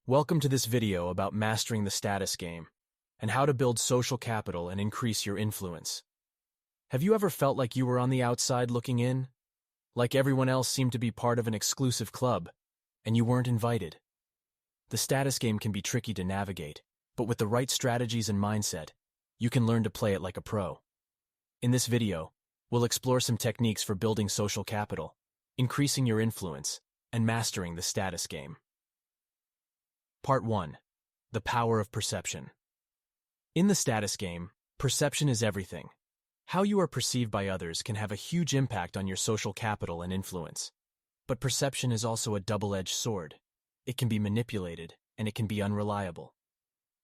Welcome to this video about mastering the status game and how to build social capital and increase your influence. Have you ever felt like you were on the outside looking in? Like everyone else seemed to be part of an exclusive club, and you weren't invited? The status game can be tricky to navigate, but with the right strategies and mindset, you can learn to play it like a pro. In this video, we'll explore some techniques for building social capital, increasing your influence, and mastering the status game. Part 1. The power of perception. In the status game, perception is everything. How you are perceived by others can have a huge impact on your social capital and influence. But perception is also a double-edged sword. It can be manipulated, and it can be unreliable.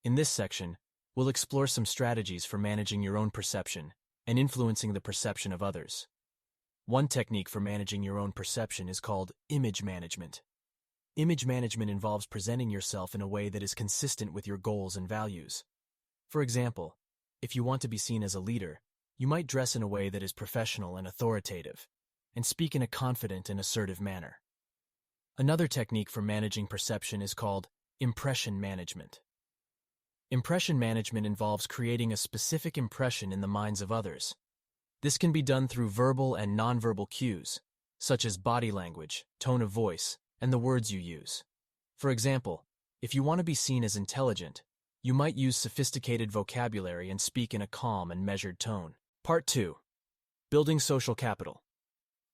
In this section, we'll explore some strategies for managing your own perception and influencing the perception of others. One technique for managing your own perception is called image management. Image management involves presenting yourself in a way that is consistent with your goals and values. For example, if you want to be seen as a leader, you might dress in a way that is professional and authoritative, and speak in a confident and assertive manner. Another technique for managing perception is called impression management. Impression management involves creating a specific impression in the minds of others. This can be done through verbal and nonverbal cues, such as body language, tone of voice, and the words you use. For example, if you want to be seen as intelligent, you might use sophisticated vocabulary and speak in a calm and measured tone. Part 2. Building social capital.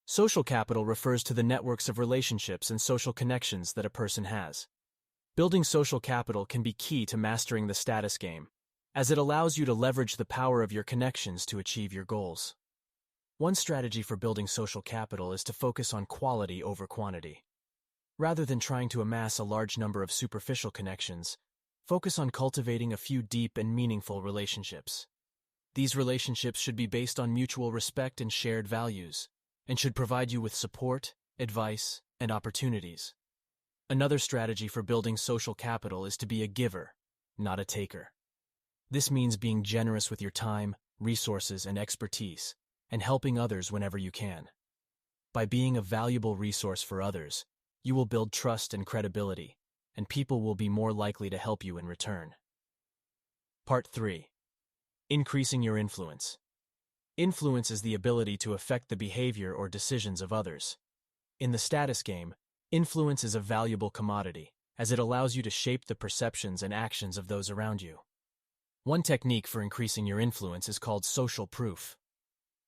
Social capital refers to the networks of relationships and social connections that a person has. Building social capital can be key to mastering the status game, as it allows you to leverage the power of your connections to achieve your goals. One strategy for building social capital is to focus on quality over quantity. Rather than trying to amass a large number of superficial connections, focus on cultivating a few deep and meaningful relationships. These relationships should be based on mutual respect and shared values, and should provide you with support, advice, and opportunities. Another strategy for building social capital is to be a giver, not a taker. This means being generous with your time, resources, and expertise, and helping others whenever you can. By being a valuable resource for others, you will build trust and credibility, and people will be more likely to help you in return. Part 3. Increasing your influence. Influence is the ability to affect the behavior or decisions of others. In the status game, influence is a valuable commodity, as it allows you to shape the perceptions and actions of those around you. One technique for increasing your influence is called social proof.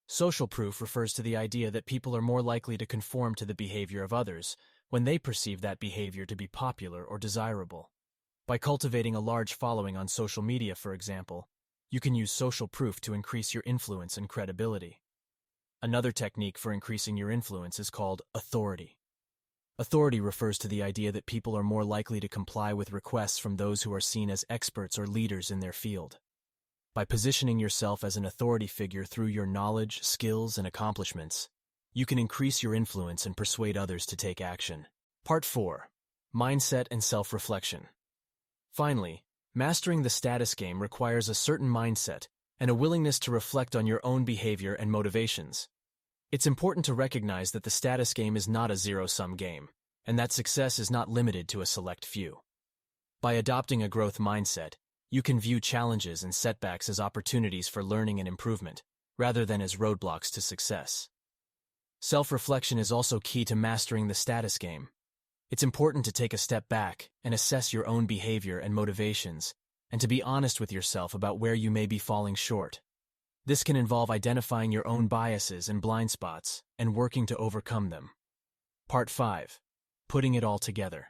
Social proof refers to the idea that people are more likely to conform to the behavior of others when they perceive that behavior to be popular or desirable. By cultivating a large following on social media, for example, you can use social proof to increase your influence and credibility. Another technique for increasing your influence is called authority. Authority refers to the idea that people are more likely to comply with requests from those who are seen as experts or leaders in their field. By positioning yourself as an authority figure through your knowledge, skills, and accomplishments, you can increase your influence and persuade others to take action. Part 4. Mindset and self-reflection. Finally, mastering the status game requires a certain mindset and a willingness to reflect on your own behavior and motivations. It's important to recognize that the status game is not a zero-sum game, and that success is not limited to a select few. By adopting a growth mindset, you can view challenges and setbacks as opportunities for learning and improvement, rather than as roadblocks to success. Self-reflection is also key to mastering the status game. It's important to take a step back and assess your own behavior and motivations, and to be honest with yourself about where you may be falling short. This can involve identifying your own biases and blind spots and working to overcome them. Part 5. Putting it all together.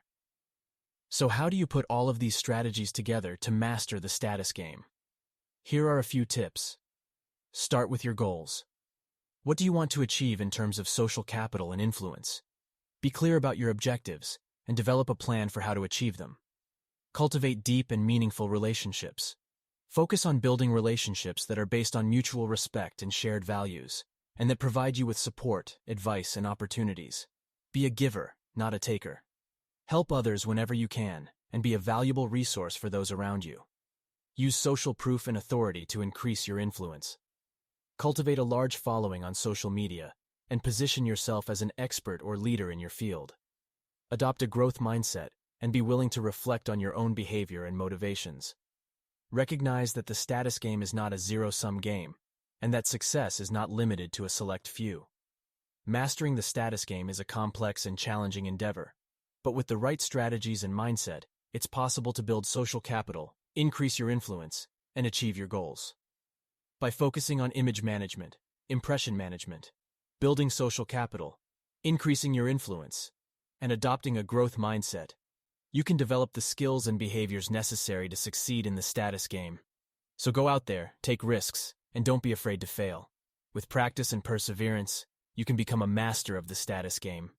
So how do you put all of these strategies together to master the status game? Here are a few tips. Start with your goals. What do you want to achieve in terms of social capital and influence? Be clear about your objectives and develop a plan for how to achieve them. Cultivate deep and meaningful relationships. Focus on building relationships that are based on mutual respect and shared values, and that provide you with support, advice, and opportunities. Be a giver, not a taker. Help others whenever you can, and be a valuable resource for those around you. Use social proof and authority to increase your influence. Cultivate a large following on social media, and position yourself as an expert or leader in your field. Adopt a growth mindset, and be willing to reflect on your own behavior and motivations. Recognize that the status game is not a zero-sum game, and that success is not limited to a select few. Mastering the status game is a complex and challenging endeavor, but with the right strategies and mindset, it's possible to build social capital, increase your influence, and achieve your goals. By focusing on image management, impression management, building social capital, increasing your influence, and adopting a growth mindset, you can develop the skills and behaviors necessary to succeed in the status game. So go out there, take risks, and don't be afraid to fail. With practice and perseverance, you can become a master of the status game.